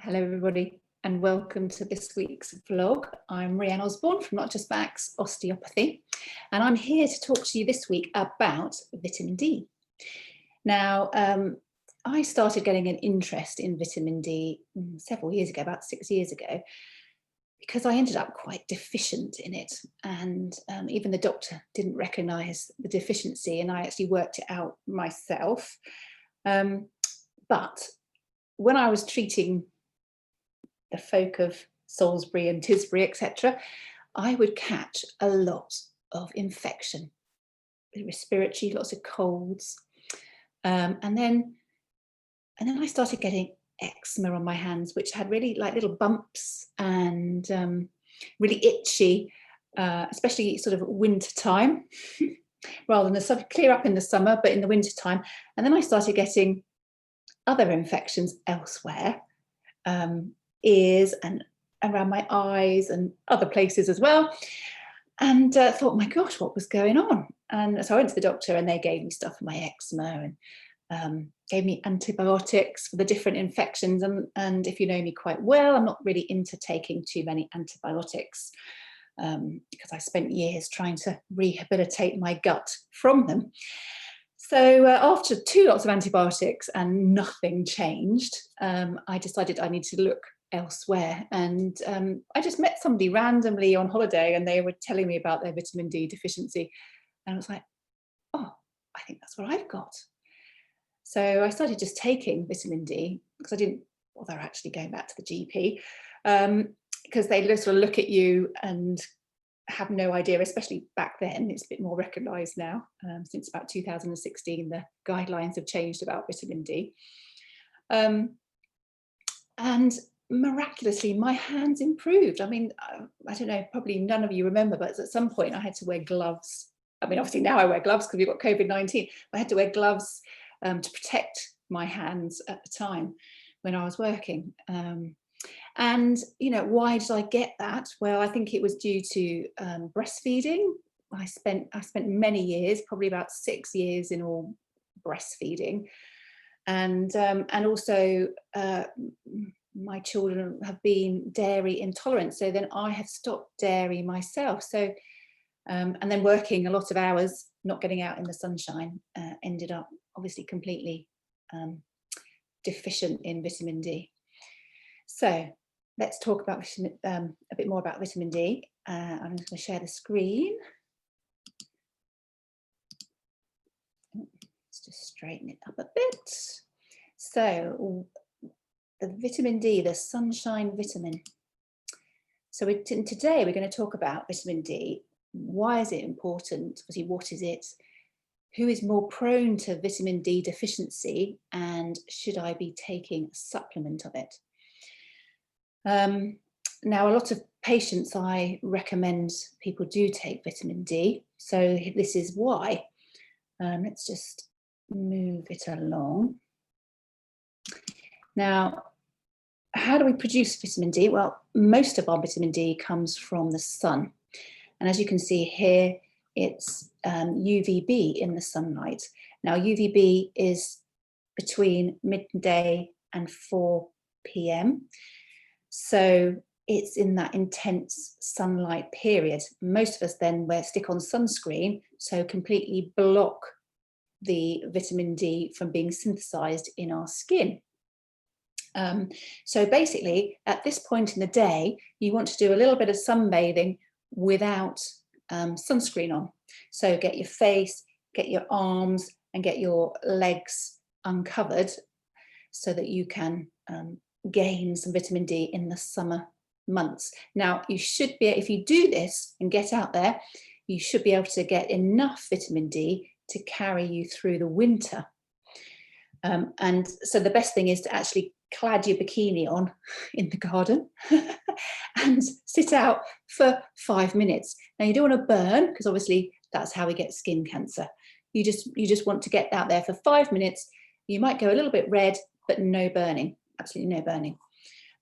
Hello everybody and welcome to this week's vlog. I'm Rhian Osborne from Not Just Backs Osteopathy, and I'm here to talk to you this week about vitamin D. Now, I started getting an interest in vitamin D several years ago, about 6 years ago, because I ended up quite deficient in it, and even the doctor didn't recognise the deficiency, and I actually worked it out myself. But when I was treating the folk of Salisbury and Tisbury, etc., I would catch a lot of infection, respiratory, lots of colds, and then I started getting eczema on my hands, which had really like little bumps and really itchy, especially sort of winter time, rather than the sort of clear up in the summer, but in the winter time. And then I started getting other infections elsewhere. Ears and around my eyes and other places as well, and thought, my gosh, what was going on? And so I went to the doctor and they gave me stuff for my eczema and gave me antibiotics for the different infections, and if you know me quite well, I'm not really into taking too many antibiotics because I spent years trying to rehabilitate my gut from them. So after 2 lots of antibiotics and nothing changed, I decided I need to look elsewhere, and I just met somebody randomly on holiday and they were telling me about their vitamin D deficiency, and I was like, oh, I think that's what I've got. So I started just taking vitamin D because I didn't bother actually going back to the GP, because they sort of look at you and have no idea, especially back then. It's a bit more recognised now. Since about 2016 the guidelines have changed about vitamin D, and miraculously my hands improved. I mean, I don't know, probably none of you remember, but at some point I had to wear gloves. I mean, obviously now I wear gloves because we've got COVID-19. I had to wear gloves to protect my hands at the time when I was working. And you know, why did I get that? Well, I think it was due to breastfeeding. I spent many years, probably about 6 years in all, breastfeeding, and also my children have been dairy intolerant, so then I have stopped dairy myself. So and then working a lot of hours, not getting out in the sunshine, ended up obviously completely deficient in vitamin D. So let's talk about a bit more about vitamin D. I'm just going to share the screen. Let's just straighten it up a bit. So the vitamin D, the sunshine vitamin. So today we're going to talk about vitamin D. Why is it important? Obviously, what is it? Who is more prone to vitamin D deficiency? And should I be taking a supplement of it? Now, a lot of patients, I recommend people do take vitamin D. So this is why. Let's just move it along. Now, how do we produce vitamin D? Well, most of our vitamin D comes from the sun. And as you can see here, it's UVB in the sunlight. Now, UVB is between midday and 4 p.m. So it's in that intense sunlight period. Most of us then stick on sunscreen, so completely block the vitamin D from being synthesized in our skin. So basically, at this point in the day, you want to do a little bit of sunbathing without sunscreen on. So get your face, get your arms, and get your legs uncovered so that you can gain some vitamin D in the summer months. Now, you should be, if you do this and get out there, you should be able to get enough vitamin D to carry you through the winter. And so the best thing is to actually clad your bikini on in the garden and sit out for 5 minutes. Now, you don't want to burn, because obviously that's how we get skin cancer. You just want to get out there for 5 minutes. You might go a little bit red, but no burning, absolutely no burning.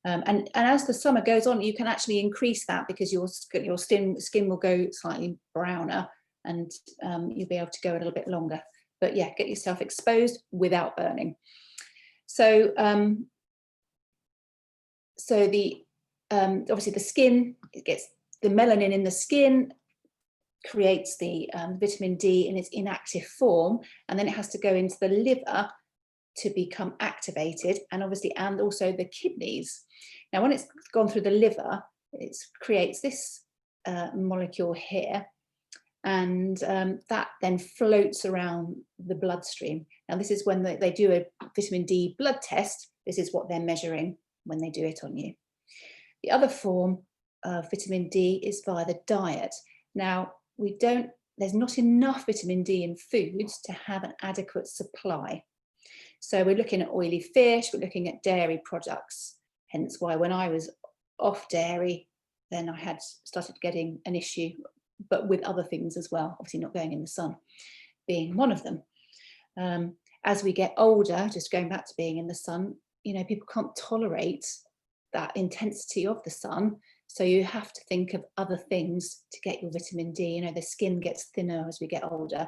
And as the summer goes on, you can actually increase that, because your skin will go slightly browner, and you'll be able to go a little bit longer. But yeah, get yourself exposed without burning. So So the obviously the skin, it gets the melanin in the skin, creates the vitamin D in its inactive form, and then it has to go into the liver to become activated, and obviously, and also the kidneys. Now, when it's gone through the liver, it creates this molecule here, and that then floats around the bloodstream. Now, this is when they do a vitamin D blood test. This is what they're measuring when they do it on you. The other form of vitamin D is via the diet. Now, there's not enough vitamin D in foods to have an adequate supply. So we're looking at oily fish, we're looking at dairy products, hence why when I was off dairy, then I had started getting an issue, but with other things as well, obviously not going in the sun being one of them. As we get older, just going back to being in the sun, you know, people can't tolerate that intensity of the sun. So you have to think of other things to get your vitamin D. You know, the skin gets thinner as we get older.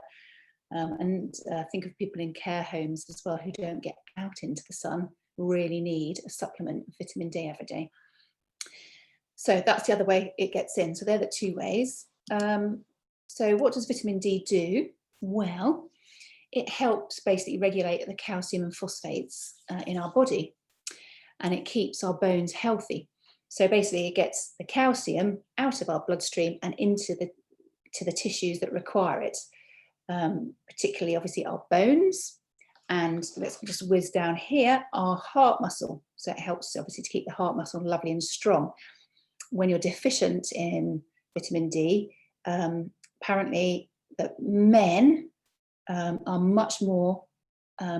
And think of people in care homes as well who don't get out into the sun, really need a supplement of vitamin D every day. So that's the other way it gets in. So they're the two ways. So what does vitamin D do? Well, it helps basically regulate the calcium and phosphates in our body, and it keeps our bones healthy. So basically it gets the calcium out of our bloodstream and into the tissues that require it, particularly obviously our bones, and let's just whiz down here, our heart muscle. So it helps obviously to keep the heart muscle lovely and strong. When you're deficient in vitamin D, apparently that men are much more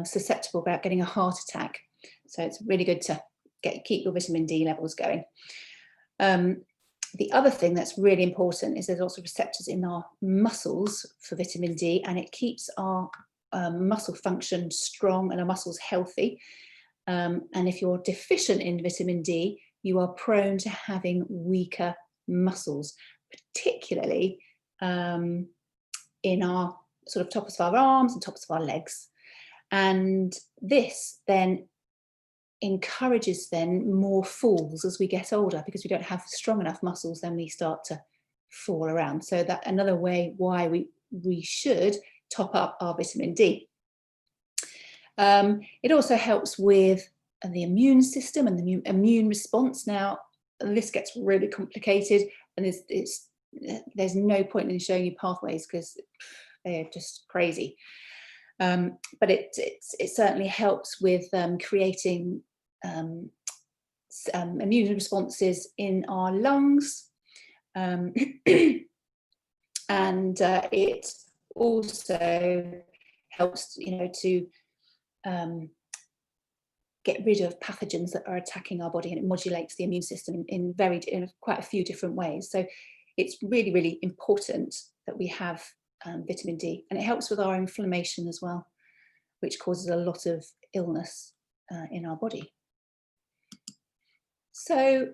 susceptible about getting a heart attack. So it's really good to keep your vitamin D levels going. The other thing that's really important is there's also receptors in our muscles for vitamin D, and it keeps our muscle function strong and our muscles healthy. And if you're deficient in vitamin D, you are prone to having weaker muscles, particularly in our sort of tops of our arms and tops of our legs. And this then encourages then more falls as we get older, because we don't have strong enough muscles, then we start to fall around. So that another way why we should top up our vitamin D. It also helps with the immune system and the immune response. Now, this gets really complicated, and there's no point in showing you pathways because they're just crazy. But it certainly helps with creating immune responses in our lungs, and it also helps, you know, to get rid of pathogens that are attacking our body, and it modulates the immune system in quite a few different ways. So it's really, really important that we have vitamin D, and it helps with our inflammation as well, which causes a lot of illness in our body. So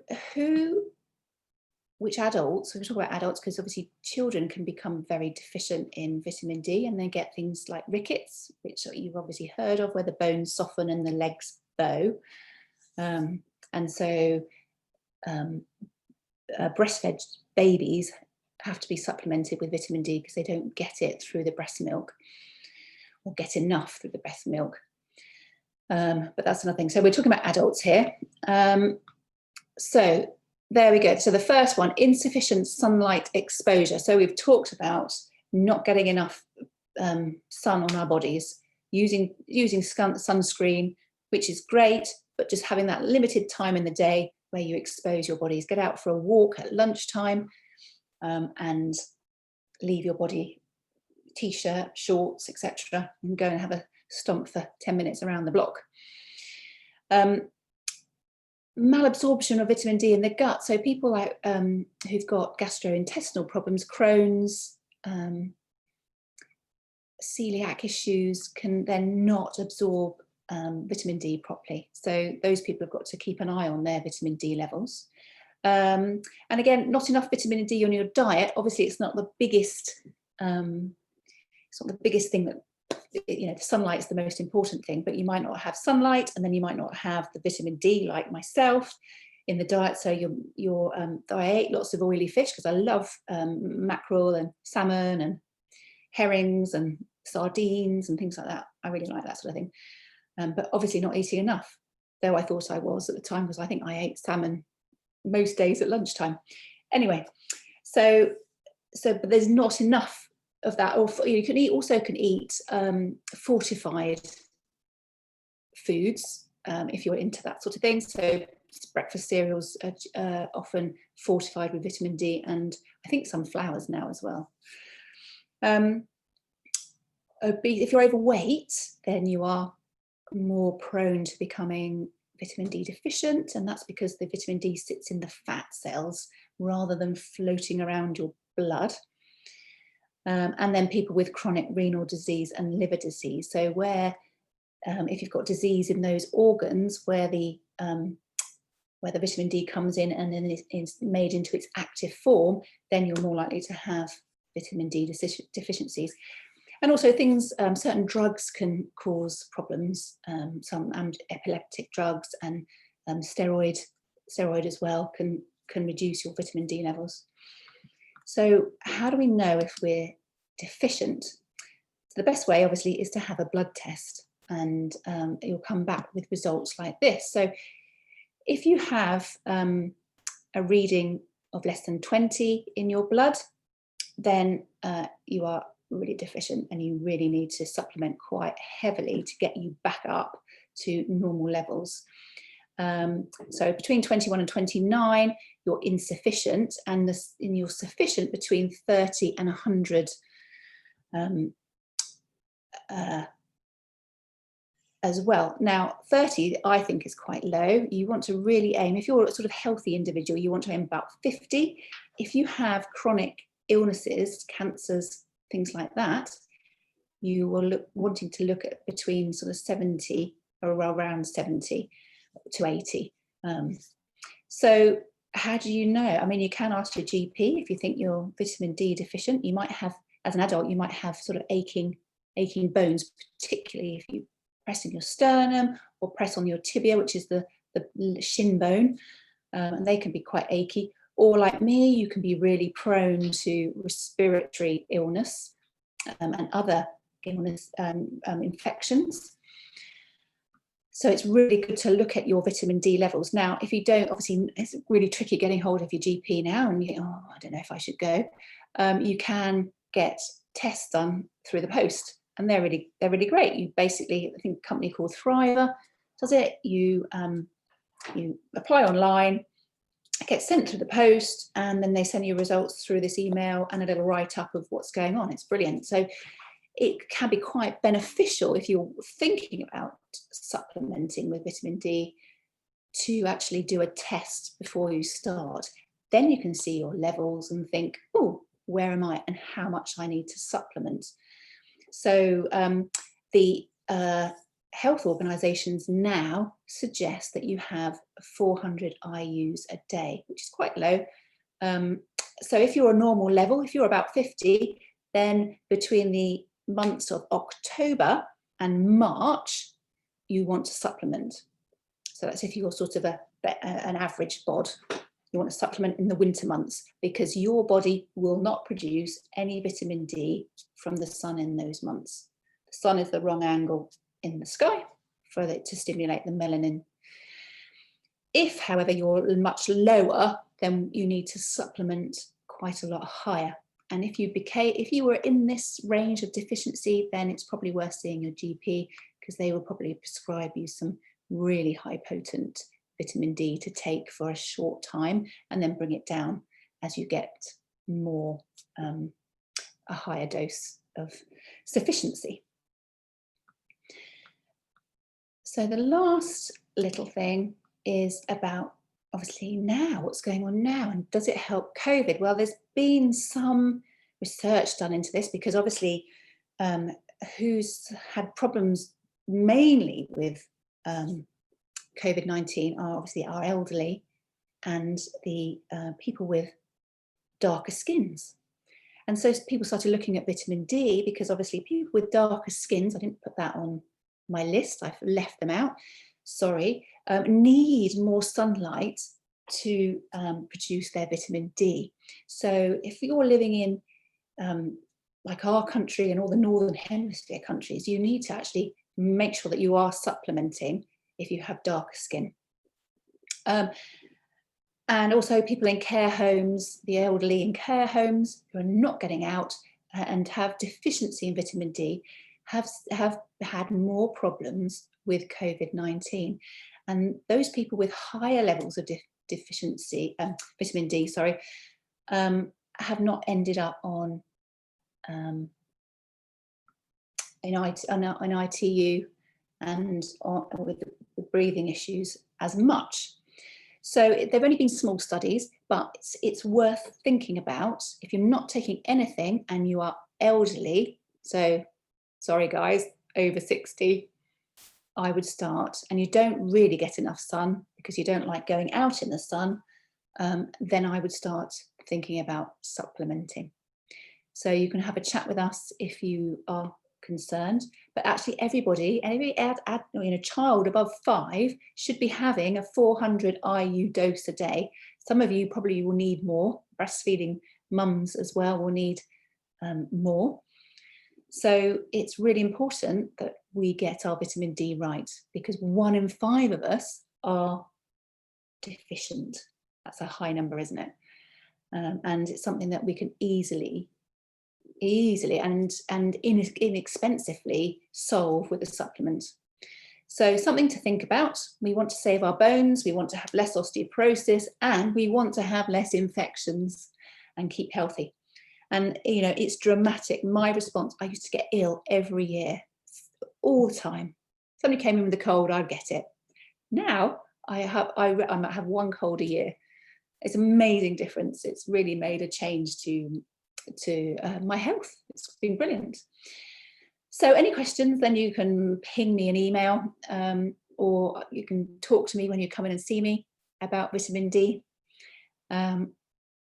which adults, so we talk about adults because obviously children can become very deficient in vitamin D, and they get things like rickets, which you've obviously heard of, where the bones soften and the legs bow. And so breastfed babies have to be supplemented with vitamin D because they don't get it through the breast milk, or get enough through the breast milk. But that's another thing. So we're talking about adults here. So there we go. So the first one, insufficient sunlight exposure. So we've talked about not getting enough sun on our bodies, using sunscreen, which is great, but just having that limited time in the day where you expose your bodies. Get out for a walk at lunchtime, and leave your body t-shirt, shorts, etc., and go and have a stomp for 10 minutes around the block. Malabsorption of vitamin D in the gut. So people like who've got gastrointestinal problems, Crohn's, celiac issues, can then not absorb vitamin D properly. So those people have got to keep an eye on their vitamin D levels. And again, not enough vitamin D on your diet. Obviously, it's not the biggest. It's not the biggest thing that, you know, the sunlight is the most important thing, but you might not have sunlight, and then you might not have the vitamin D like myself. in the diet. So I ate lots of oily fish because I love mackerel and salmon and herrings and sardines and things like that. I really like that sort of thing. But obviously not eating enough, though I thought I was at the time, because I think I ate salmon most days at lunchtime. Anyway, so but there's not enough of that. Or you can eat fortified foods if you're into that sort of thing. So breakfast cereals are often fortified with vitamin D, and I think some flours now as well. If you're overweight, then you are more prone to becoming vitamin D deficient, and that's because the vitamin D sits in the fat cells rather than floating around your blood. And then people with chronic renal disease and liver disease. So where if you've got disease in those organs where the vitamin D comes in and then is made into its active form, then you're more likely to have vitamin D deficiencies. And also things, certain drugs can cause problems. Some epileptic drugs and steroid as well can reduce your vitamin D levels. So how do we know if we're deficient? So the best way, obviously, is to have a blood test, and you'll come back with results like this. So if you have a reading of less than 20 in your blood, then you are really deficient, and you really need to supplement quite heavily to get you back up to normal levels. So between 21 and 29, you're insufficient, and you're sufficient between 30 and 100 as well. Now, 30, I think, is quite low. You want to really aim, if you're a sort of healthy individual, you want to aim about 50. If you have chronic illnesses, cancers, things like that, you will wanting to look at between sort of 70 or around 70 to 80. So how do you know? I mean, you can ask your GP if you think you're vitamin D deficient. You might have, as an adult, you might have sort of aching bones, particularly if you press in your sternum or press on your tibia, which is the shin bone, and they can be quite achy. Or like me, you can be really prone to respiratory illness and other illness infections. So it's really good to look at your vitamin D levels. Now, if you don't, obviously, it's really tricky getting hold of your GP now, and you think, oh, I don't know if I should go. You can get tests done through the post, and they're really great. You basically, I think a company called Thriver does it. You apply online, it gets sent through the post, and then they send you results through this email and a little write-up of what's going on. It's brilliant. So it can be quite beneficial if you're thinking about supplementing with vitamin D to actually do a test before you start. Then you can see your levels and think, oh, where am I and how much I need to supplement. So the health organisations now suggest that you have 400 IUs a day, which is quite low. So if you're a normal level, if you're about 50, then between the months of October and March, you want to supplement. So that's if you're sort of an average bod. You want to supplement in the winter months, because your body will not produce any vitamin D from the sun in those months. The sun is the wrong angle in the sky for it to stimulate the melanin. If, however, you're much lower, then you need to supplement quite a lot higher. And if you were in this range of deficiency, then it's probably worth seeing your GP, because they will probably prescribe you some really high potent vitamin D to take for a short time, and then bring it down as you get more a higher dose of sufficiency. So the last little thing is about, obviously, now, what's going on now, and does it help COVID? Well, there's been some research done into this, because obviously who's had problems mainly with COVID-19 are obviously our elderly and the people with darker skins. And so people started looking at vitamin D, because obviously people with darker skins, I didn't put that on my list, I've left them out, sorry, need more sunlight to produce their vitamin D. So if you're living in like our country and all the Northern Hemisphere countries, you need to actually make sure that you are supplementing if you have darker skin. And also people in care homes, the elderly in care homes who are not getting out and have deficiency in vitamin D have had more problems with COVID-19. And those people with higher levels of deficiency, vitamin D, sorry, have not ended up on in ITU and with the breathing issues as much. So they've only been small studies, but it's worth thinking about. If you're not taking anything and you are elderly, so sorry guys, over 60, I would start, and you don't really get enough sun because you don't like going out in the sun, then I would start thinking about supplementing. So you can have a chat with us if you are concerned, but actually everybody, a child above 5 should be having a 400 IU dose a day. Some of you probably will need more. Breastfeeding mums as well will need more. So it's really important that we get our vitamin D right, because 1 in 5 of us are deficient. That's a high number, isn't it? And it's something that we can easily and inexpensively solve with a supplement. So something to think about. We want to save our bones, we want to have less osteoporosis, and we want to have less infections and keep healthy. And you know, it's dramatic. My response, I used to get ill every year, all the time. Somebody came in with a cold, I'd get it. Now I might have 1 cold a year. It's an amazing difference. It's really made a change to my health. It's been brilliant. So any questions, then you can ping me an email, or you can talk to me when you come in and see me about vitamin D. And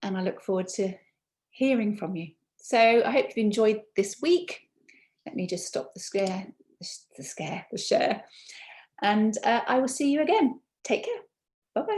I look forward to hearing from you. So I hope you've enjoyed this week. Let me just stop the share. And I will see you again. Take care. Bye-bye.